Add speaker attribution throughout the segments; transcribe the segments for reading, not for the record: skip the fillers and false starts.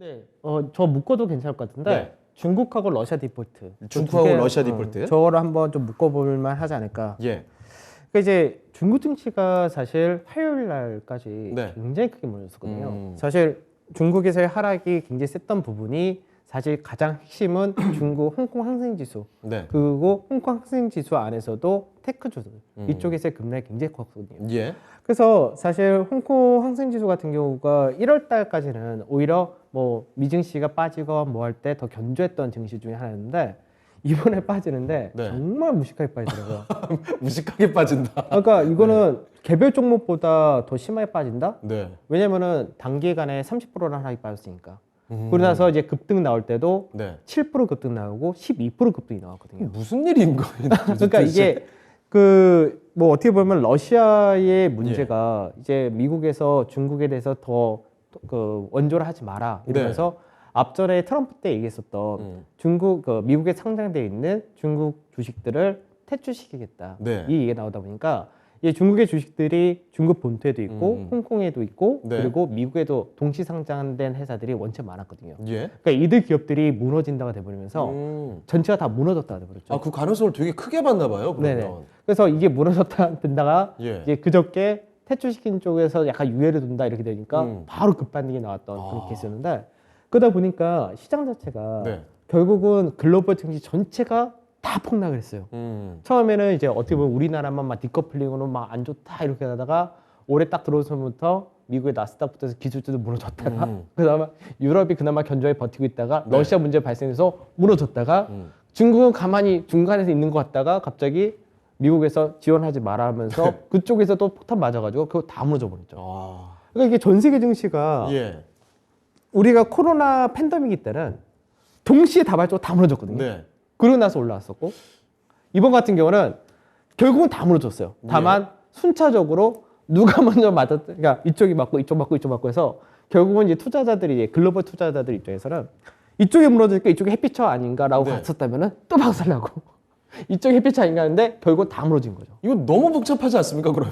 Speaker 1: 네. 저 묶어도 괜찮을 것 같은데
Speaker 2: 네.
Speaker 1: 중국하고 러시아 디폴트.
Speaker 2: 중국하고 러시아 디폴트.
Speaker 1: 저거를 한번 좀 묶어볼 만 하지 않을까.
Speaker 2: 예.
Speaker 1: 그러니까 이제 중국 증시가 사실 화요일 날까지
Speaker 2: 네.
Speaker 1: 굉장히 크게 몰렸었거든요. 사실 중국에서의 하락이 굉장히 셌던 부분이 사실 가장 핵심은 중국 홍콩 항생지수
Speaker 2: 네.
Speaker 1: 그리고 홍콩 항생지수 안에서도 테크주들 이쪽에서의 급락이 굉장히 컸거든요.
Speaker 2: 예.
Speaker 1: 그래서 사실 홍콩 항생지수 같은 경우가 1월 달까지는 오히려 뭐 미증시가 빠지고 뭐 할 때 더 견조했던 증시 중에 하나였는데 이번에 빠지는데
Speaker 2: 네.
Speaker 1: 정말 무식하게 빠지더라고요.
Speaker 2: 무식하게 빠진다.
Speaker 1: 그러니까 이거는 개별 종목보다 더 심하게 빠진다?
Speaker 2: 네.
Speaker 1: 왜냐면은 단기간에 30%나 하락이 빠졌으니까. 그러고 나서 이제 급등 나올 때도
Speaker 2: 네.
Speaker 1: 7% 급등 나오고 12% 급등이 나왔거든요.
Speaker 2: 무슨 일인 거예요?
Speaker 1: 그러니까 이게 그 뭐 어떻게 보면 러시아의 문제가 이제 미국에서 중국에 대해서 더 그 원조를 하지 마라 이러면서 앞전에 트럼프 때 얘기했었던 중국 그 미국에 상장되어 있는 중국 주식들을 퇴출시키겠다.
Speaker 2: 네.
Speaker 1: 이 얘기가 나오다 보니까 이 중국의 주식들이 중국 본토에도 있고 홍콩에도 있고
Speaker 2: 네.
Speaker 1: 그리고 미국에도 동시 상장된 회사들이 원체 많았거든요.
Speaker 2: 예.
Speaker 1: 그러니까 이들 기업들이 무너진다가 돼버리면서 전체가 다 무너졌다가 돼버렸죠.
Speaker 2: 아, 그 가능성을 되게 크게 봤나 봐요. 그러면.
Speaker 1: 네네. 그래서 이게 무너졌다 된다가
Speaker 2: 예.
Speaker 1: 이제 그저께 퇴출시킨 쪽에서 약간 유예를 둔다 이렇게 되니까 바로 급반등이 나왔던 그런 케이스였는데 그러다 보니까 시장 자체가
Speaker 2: 네.
Speaker 1: 결국은 글로벌 증시 전체가 다 폭락을 했어요. 처음에는 이제 어떻게 보면 우리나라만 막 디커플링으로 막 안 좋다 이렇게 하다가 올해 딱 들어서부터 미국의 나스닥부터 기술주도 무너졌다가 그다음에 유럽이 그나마 견조하게 버티고 있다가 러시아 문제 발생해서 무너졌다가 중국은 가만히 중간에서 있는 것 같다가 갑자기 미국에서 지원하지 마라 하면서 그쪽에서 또 폭탄 맞아가지고 그거 다 무너져 버렸죠.
Speaker 2: 아.
Speaker 1: 그러니까 이게 전 세계 증시가
Speaker 2: 예.
Speaker 1: 우리가 코로나 팬데믹 때는 동시에 다발적으로 다 무너졌거든요.
Speaker 2: 네.
Speaker 1: 그러고 나서 올라왔었고 이번 같은 경우는 결국은 다 무너졌어요. 다만 순차적으로 누가 먼저 맞았, 그러니까 이쪽이 맞고 이쪽 맞고 이쪽 맞고 해서 결국은 이제 투자자들이 이제 글로벌 투자자들 입장에서는 이쪽이 무너지니까 이쪽이 햇빛처 아닌가라고 갔었다면은 또 박살나고 이쪽이 햇빛이 아닌가 하는데 결국 다 무너진 거죠.
Speaker 2: 이거 너무 복잡하지 않습니까, 그러면?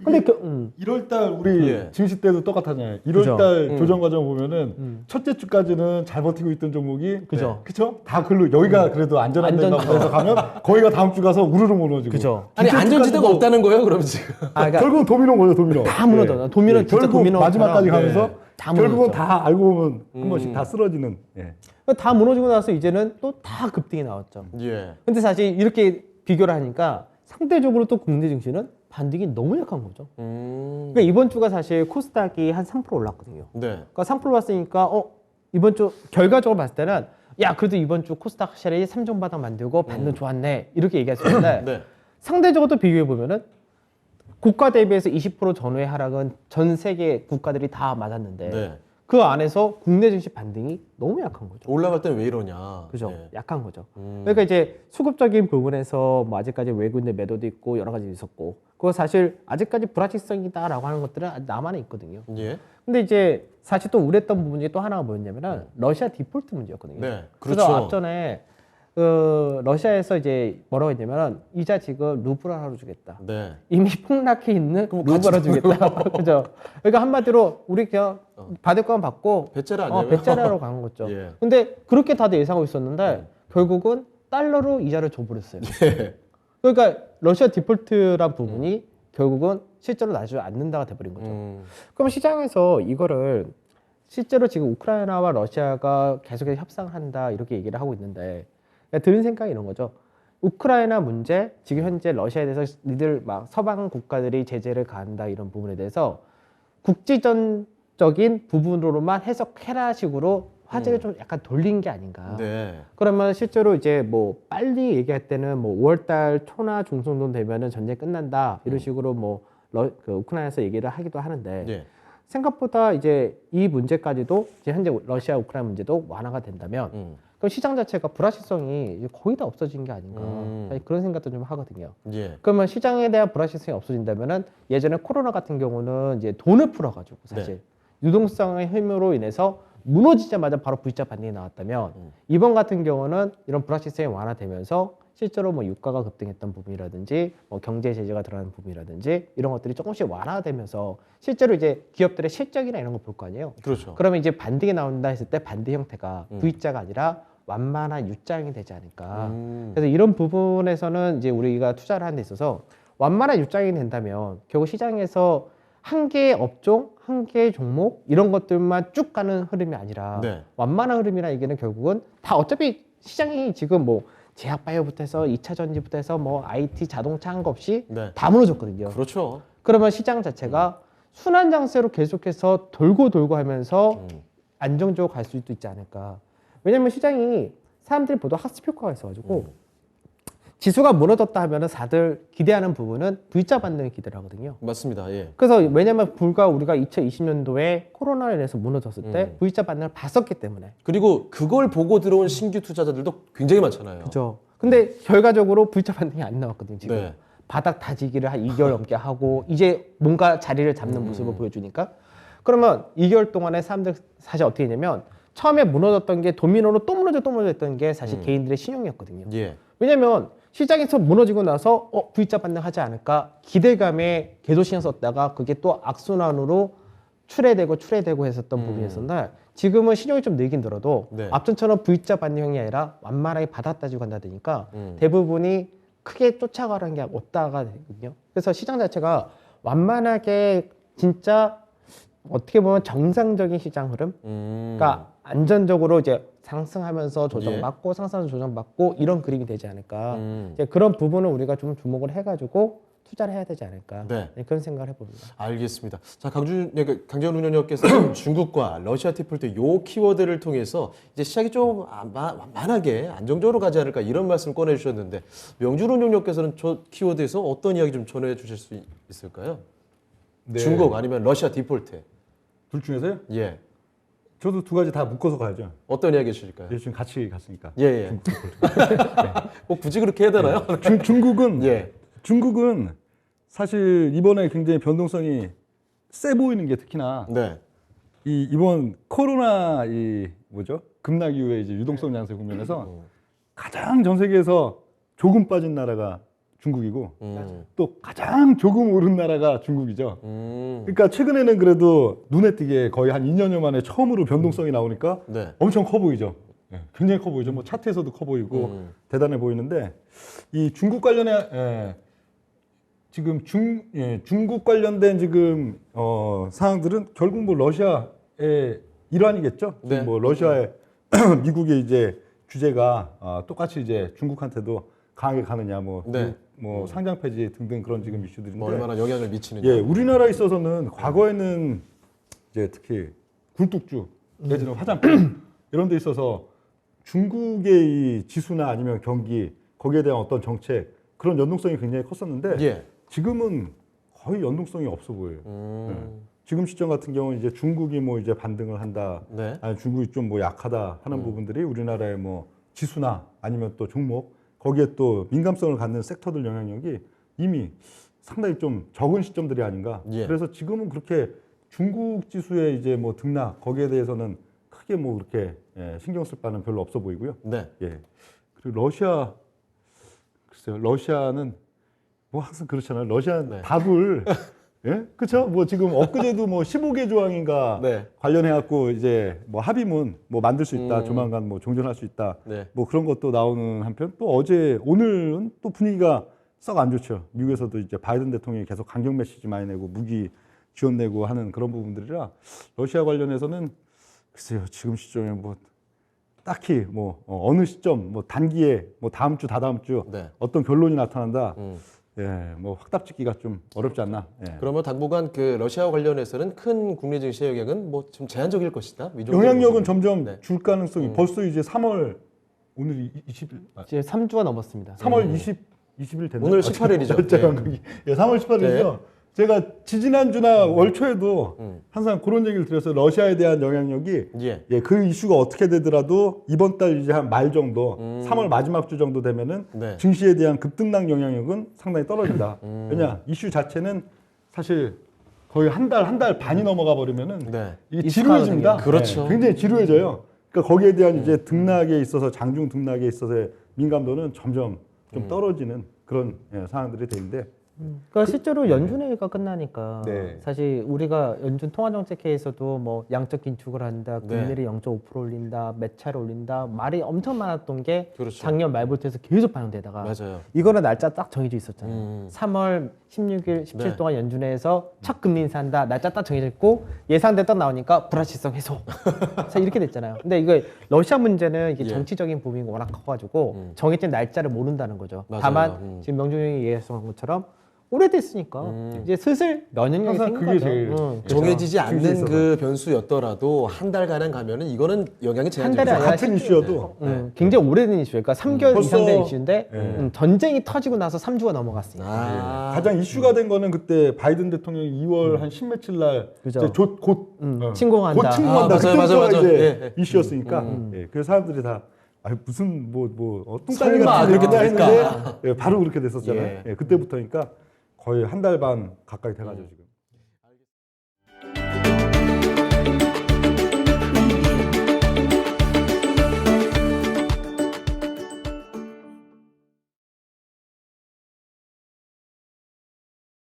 Speaker 1: 근데
Speaker 3: 1월달 우리
Speaker 2: 예.
Speaker 3: 증시 때도 똑같았잖아요.
Speaker 1: 그죠.
Speaker 3: 1월달 조정 과정 보면은 첫째 주까지는 잘 버티고 있던 종목이
Speaker 1: 그죠.
Speaker 3: 그쵸? 다 글로 여기가 그래도 안전한 데인가 보다 해서 가면 거기가 다음 주 가서 우르르 무너지고.
Speaker 1: 그죠.
Speaker 2: 아니,
Speaker 3: 둘째
Speaker 2: 안전지대가
Speaker 3: 주까지도
Speaker 2: 없다는 거예요, 그럼 지금?
Speaker 1: 아, 그러니까
Speaker 3: 결국은 도미노인 거죠, 도미노.
Speaker 1: 다 무너져. 도미노 진짜
Speaker 3: 결국
Speaker 1: 도미노처럼.
Speaker 3: 마지막까지 가면서
Speaker 1: 다
Speaker 3: 결국은
Speaker 1: 무너졌죠.
Speaker 3: 다 알고 보면 한 번씩 다 쓰러지는. 예.
Speaker 1: 다 무너지고 나서 이제는 또 다 급등이 나왔죠.
Speaker 2: 예.
Speaker 1: 근데 사실 이렇게 비교를 하니까 상대적으로 또 국내 증시는 반등이 너무 약한 거죠. 그러니까 이번 주가 사실 코스닥이 한 3% 올랐거든요.
Speaker 2: 네.
Speaker 1: 그러니까 3% 올랐으니까 이번 주 결과적으로 봤을 때는 야 그래도 이번 주 코스닥 확실히 3종 바닥 만들고 반등 좋았네 이렇게 얘기할 수 있는데
Speaker 2: 네.
Speaker 1: 상대적으로 또 비교해 보면은 국가 대비해서 20% 전후의 하락은 전 세계 국가들이 다 맞았는데
Speaker 2: 네.
Speaker 1: 그 안에서 국내 증시 반등이 너무 약한 거죠.
Speaker 2: 올라갈 땐 왜 이러냐.
Speaker 1: 그죠?
Speaker 2: 예.
Speaker 1: 약한 거죠. 그러니까 이제 수급적인 부분에서 뭐 아직까지 외국인의 매도도 있고 여러 가지 있었고, 그거 사실 아직까지 불확실성이다라고 하는 것들은 아직 남아는 있거든요.
Speaker 2: 예.
Speaker 1: 근데 이제 사실 또 우려했던 부분 중에 또 하나가 뭐였냐면은 러시아 디폴트 문제였거든요.
Speaker 2: 네.
Speaker 1: 그래서
Speaker 2: 그렇죠.
Speaker 1: 앞전에 러시아에서 이제 뭐라고 했냐면 이자 지금 루블화로 주겠다.
Speaker 2: 네.
Speaker 1: 이미 폭락해 있는
Speaker 2: 그럼 같이
Speaker 1: 루블화로 주겠다. 그죠? 그러니까 한마디로 우리 그냥 받을 거만 받고
Speaker 2: 배째라 아니에요?
Speaker 1: 배째라로 가는 거죠.
Speaker 2: 예.
Speaker 1: 근데 그렇게 다들 예상하고 있었는데 결국은 달러로 이자를 줘버렸어요.
Speaker 2: 예.
Speaker 1: 그러니까 러시아 디폴트란 부분이 결국은 실제로 나지 않는다가 돼버린 거죠. 그럼 시장에서 이거를 실제로 지금 우크라이나와 러시아가 계속해서 협상한다 이렇게 얘기를 하고 있는데 드는 생각이 이런 거죠. 우크라이나 문제, 지금 현재 러시아에 대해서 니들 막 서방 국가들이 제재를 가한다 이런 부분에 대해서 국지전적인 부분으로만 해석해라 식으로 화제를 좀 약간 돌린 게 아닌가.
Speaker 2: 네.
Speaker 1: 그러면 실제로 이제 뭐 빨리 얘기할 때는 뭐 5월달 초나 중순 되면은 전쟁 끝난다 이런 식으로 뭐 그 우크라이나에서 얘기를 하기도 하는데
Speaker 2: 예.
Speaker 1: 생각보다 이제 이 문제까지도 이제 현재 러시아 우크라이나 문제도 완화가 된다면 그럼 시장 자체가 불확실성이 이제 거의 다 없어진 게 아닌가 사실 그런 생각도 좀 하거든요.
Speaker 2: 예.
Speaker 1: 그러면 시장에 대한 불확실성이 없어진다면은 예전에 코로나 같은 경우는 이제 돈을 풀어가지고 사실 유동성의 힘으로 인해서 무너지자마자 바로 V자 반등이 나왔다면 이번 같은 경우는 이런 불확실성이 완화되면서 실제로 뭐 유가가 급등했던 부분이라든지 뭐 경제 제재가 들어가는 부분이라든지 이런 것들이 조금씩 완화되면서 실제로 이제 기업들의 실적이나 이런 걸 볼 거 아니에요.
Speaker 2: 그렇죠.
Speaker 1: 그러면 이제 반등이 나온다 했을 때 반등 형태가 V자가 아니라 완만한 U장이 되지 않을까. 그래서 이런 부분에서는 이제 우리가 투자를 하는 데 있어서 완만한 U장이 된다면 결국 시장에서 한 개의 업종, 한 개의 종목 이런 것들만 쭉 가는 흐름이 아니라
Speaker 2: 네.
Speaker 1: 완만한 흐름이라는 얘기는 결국은 다 어차피 시장이 지금 뭐 제약바이오부터 해서 2차 전지부터 해서 뭐 IT 자동차 한 거 없이
Speaker 2: 네.
Speaker 1: 다 무너졌거든요.
Speaker 2: 그렇죠.
Speaker 1: 그러면 시장 자체가 순환 장세로 계속해서 돌고 하면서 안정적으로 갈 수도 있지 않을까. 왜냐면 시장이 사람들이 보통 학습 효과가 있어가지고 지수가 무너졌다 하면은 다들 기대하는 부분은 V자 반등을 기대를 하거든요.
Speaker 2: 맞습니다. 예.
Speaker 1: 그래서 왜냐면 불과 우리가 2020년도에 코로나로 인해서 무너졌을 때 V자 반등을 봤었기 때문에.
Speaker 2: 그리고 그걸 보고 들어온 신규 투자자들도 굉장히 많잖아요.
Speaker 1: 그렇죠. 근데 결과적으로 V자 반등이 안 나왔거든요. 지금.
Speaker 2: 네.
Speaker 1: 바닥 다지기를 한 2개월 넘게 하고 이제 뭔가 자리를 잡는 모습을 보여주니까 그러면 2개월 동안에 사람들 사실 어떻게 했냐면 처음에 무너졌던 게 도미노로 또 무너졌던 게 사실 개인들의 신용이었거든요.
Speaker 2: 예.
Speaker 1: 왜냐면 시장에서 무너지고 나서 V자 반등하지 않을까 기대감에 계속 신경 썼다가 그게 또 악순환으로 출회되고 했었던 부분이었는데 지금은 신용이 좀 늘긴 들어도
Speaker 2: 네.
Speaker 1: 앞전처럼 V자 반등형이 아니라 완만하게 바닥 따지고 간다 보니까 대부분이 크게 쫓아가는 게 없다가 되거든요. 그래서 시장 자체가 완만하게 진짜 어떻게 보면 정상적인 시장 흐름, 그러니까 안전적으로 이제 상승하면서 조정받고 상승하면서 조정받고 이런 그림이 되지 않을까. 이제 그런 부분을 우리가 좀 주목을 해가지고 투자를 해야 되지 않을까.
Speaker 2: 네.
Speaker 1: 그런 생각을 해봅니다.
Speaker 2: 알겠습니다. 자, 강재원 운영위원께서 중국과 러시아 디폴트 요 키워드를 통해서 이제 시장이 좀 만하게 안정적으로 가지 않을까 이런 말씀 꺼내주셨는데 명준 운영위원께서는 저 키워드에서 어떤 이야기 좀 전해주실 수 있을까요?
Speaker 3: 네.
Speaker 2: 중국 아니면 러시아 디폴트.
Speaker 3: 둘 중에서요?
Speaker 2: 예.
Speaker 3: 저도 두 가지 다 묶어서 가야죠.
Speaker 2: 어떤 이야기 해주실까요?
Speaker 3: 지금 같이 갔으니까.
Speaker 2: 예, 예. 꼭 굳이 그렇게 해야 되나요?
Speaker 3: 중국은
Speaker 2: 예.
Speaker 3: 중국은 사실 이번에 굉장히 변동성이 세 보이는 게 특히나
Speaker 2: 네.
Speaker 3: 이번 코로나 급락 이후에 이제 유동성 장세 국면에서 가장 전 세계에서 조금 빠진 나라가 중국이고 또 가장 조금 오른 나라가 중국이죠. 그러니까 최근에는 그래도 눈에 띄게 거의 한 2년여 만에 처음으로 변동성이 나오니까
Speaker 2: 네.
Speaker 3: 엄청 커 보이죠. 예, 굉장히 커 보이죠. 뭐 차트에서도 커 보이고 대단해 보이는데 이 중국 관련해 지금 중국 관련된 지금 사항들은 결국 뭐 러시아의 일환이겠죠.
Speaker 2: 네.
Speaker 3: 뭐 러시아의 미국의 이제 규제가 똑같이 이제 중국한테도 강하게 가느냐 뭐 상장 폐지 등등 그런 지금 이슈들인데
Speaker 2: 뭐 얼마나 영향을 미치느냐.
Speaker 3: 예, 우리나라에 있어서는 과거에는 이제 특히 굴뚝주 내지는 화장품 이런 데 있어서 중국의 이 지수나 아니면 경기 거기에 대한 어떤 정책 그런 연동성이 굉장히 컸었는데
Speaker 2: 예.
Speaker 3: 지금은 거의 연동성이 없어 보여요. 예. 지금 시점 같은 경우는 이제 중국이 뭐 이제 반등을 한다,
Speaker 2: 네.
Speaker 3: 아니 중국이 좀 뭐 약하다 하는 부분들이 우리나라의 뭐 지수나 아니면 또 종목 거기에 또 민감성을 갖는 섹터들 영향력이 이미 상당히 좀 적은 시점들이 아닌가.
Speaker 2: 예.
Speaker 3: 그래서 지금은 그렇게 중국 지수의 이제 뭐 등락 거기에 대해서는 크게 뭐 그렇게 신경 쓸 바는 별로 없어 보이고요.
Speaker 2: 네.
Speaker 3: 예. 그리고 러시아 글쎄요. 러시아는 뭐 항상 그렇잖아요. 러시아
Speaker 2: 네.
Speaker 3: 답을 예? 그렇죠? 뭐 지금 엊그제도 뭐 15개 조항인가
Speaker 2: 네.
Speaker 3: 관련해 갖고 이제 뭐 합의문 뭐 만들 수 있다. 조만간 뭐 종전할 수 있다.
Speaker 2: 네.
Speaker 3: 뭐 그런 것도 나오는 한편 또 오늘은 또 분위기가 썩 안 좋죠. 미국에서도 이제 바이든 대통령이 계속 강경 메시지 많이 내고 무기 지원 내고 하는 그런 부분들이라 러시아 관련해서는 글쎄요. 지금 시점에 뭐 딱히 뭐 어느 시점 뭐 단기에 뭐 다음 주 다다음 주
Speaker 2: 네.
Speaker 3: 어떤 결론이 나타난다. 예, 뭐 확답짓기가 좀 어렵지 않나. 예.
Speaker 2: 그러면 당분간 그 러시아와 관련해서는 큰 국내 증시 영향은 뭐 좀 제한적일 것이다. 이 정도
Speaker 3: 영향력은
Speaker 2: 모습은.
Speaker 3: 점점
Speaker 2: 네.
Speaker 3: 줄 가능성이 벌써 이제 3월 오늘 20일
Speaker 1: 이제 3주가 넘었습니다.
Speaker 3: 3월 20일 됐나요?
Speaker 2: 오늘 18일이죠.
Speaker 3: 제가
Speaker 2: 네.
Speaker 3: 예, 3월 18일이죠. 제가 지지난주나 월초에도 항상 그런 얘기를 드렸어요. 러시아에 대한 영향력이
Speaker 2: 예.
Speaker 3: 그 이슈가 어떻게 되더라도 이번 달 이제 한 말 정도, 3월 마지막 주 정도 되면은
Speaker 2: 네.
Speaker 3: 증시에 대한 급등락 영향력은 상당히 떨어진다. 왜냐 이슈 자체는 사실 거의 한 달 반이 넘어가 버리면은
Speaker 2: 네.
Speaker 3: 이게 지루해집니다.
Speaker 2: 그렇죠.
Speaker 3: 굉장히 지루해져요. 그러니까 거기에 대한 이제 등락에 있어서 장중 등락에 있어서의 민감도는 점점 좀 떨어지는 그런 상황들이 되는데
Speaker 1: 그러니까 실제로 연준회의가 끝나니까
Speaker 3: 네.
Speaker 1: 사실 우리가 연준 통화정책회의에서도 뭐 양적 긴축을 한다, 금리를 0.5% 올린다, 매차를 올린다 말이 엄청 많았던 게
Speaker 2: 그렇죠.
Speaker 1: 작년 말부터 해서 계속 반영되다가
Speaker 2: 맞아요.
Speaker 1: 이거는 날짜 딱 정해져 있었잖아요. 3월 16일, 17일
Speaker 2: 네.
Speaker 1: 동안 연준회에서 첫 금리 인사한다, 날짜 딱 정해져 있고 예상대 딱 나오니까 불확실성 해소. 사실 이렇게 됐잖아요. 근데 이거 러시아 문제는 이게
Speaker 2: 예.
Speaker 1: 정치적인 부분이 워낙 커가지고 정해진 날짜를 모른다는 거죠.
Speaker 2: 맞아요.
Speaker 1: 다만 지금 명중 형이 얘기했던 것처럼 오래됐으니까 이제 슬슬 면역력이
Speaker 3: 항상
Speaker 1: 생긴
Speaker 3: 그게
Speaker 1: 거죠.
Speaker 3: 제일
Speaker 2: 정해지지
Speaker 3: 그렇죠.
Speaker 2: 않는
Speaker 3: 있어서.
Speaker 2: 그 변수였더라도 한 달가량 가면은 이거는 영향이
Speaker 1: 한 달에
Speaker 2: 제한적이죠.
Speaker 1: 아니라
Speaker 3: 같은 이슈여도
Speaker 1: 굉장히 오래된 이슈예요. 그러니까 3개월
Speaker 3: 벌써-
Speaker 1: 이상 된 이슈인데
Speaker 3: 네.
Speaker 1: 전쟁이 터지고 나서 3주가 넘어갔으니까.
Speaker 2: 아,
Speaker 3: 가장 이슈가 된 거는 그때 바이든 대통령이 2월 한 10며칠 날
Speaker 1: 그죠.
Speaker 3: 이제 곧
Speaker 1: 침공한다.
Speaker 3: 곧 침공한다.
Speaker 2: 아, 맞아요,
Speaker 3: 그때부터
Speaker 2: 맞아요.
Speaker 3: 이제
Speaker 2: 예, 예.
Speaker 3: 이슈였으니까 그래서 사람들이 다 무슨 뚱딴지
Speaker 2: 설마
Speaker 3: 같은
Speaker 2: 그렇게
Speaker 3: 얘기가
Speaker 2: 될까?
Speaker 3: 했는데 바로 그렇게 됐었잖아요.
Speaker 2: 예.
Speaker 3: 그때부터니까 거의 한 달 반 가까이 돼가지고 지금.